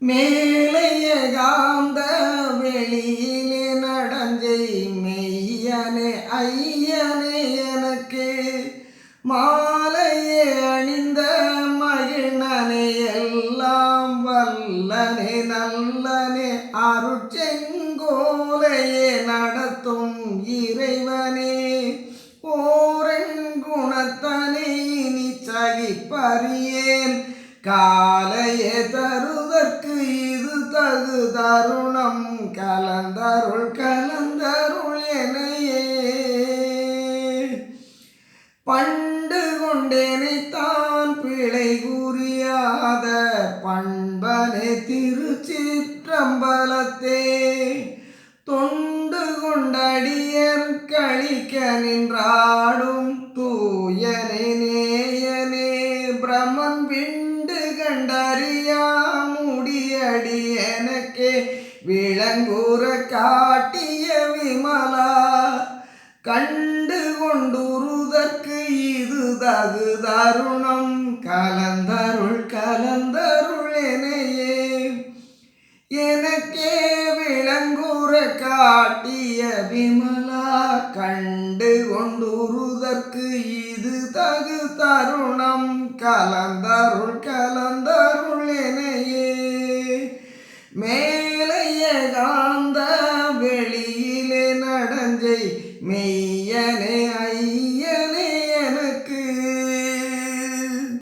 மேலைய காந்த வெளியிலே நடஞ்சை மெய்யனே ஐயனே எனக்கு மாலையே அணிந்த மகிழ்னனே எல்லாம் வல்லனே நல்லனே அருட்செங்கோலையே நடத்தும் இறைவனே ஓரன் குணத்தனை இனி சகிப்பறியேன் காலையே தருதற்கு இது தகு தருணம் கலந்தருள் எனையே பண்டு கொண்டேனைத்தான் பிழை கூறியாத பண்பனே திருச்சிற்றம்பலத்தே தொண்டு கொண்டடியர் கழிக்க நின்றாடும் தூயனே நேயனே பிரமன் விண்டு கண்டறியா முடியடி எனக்கே விளங்குற காட்டிய விமலா கண்டு கொண்டுருதற்கு இது தகு தருணம் கலந்தருள் எனையே எனக்கே விளங்குற காட்டிய விமலா கண்டு கொண்டுருதற்கு இது தகு தருணம் கலந்தருள் எனையே மே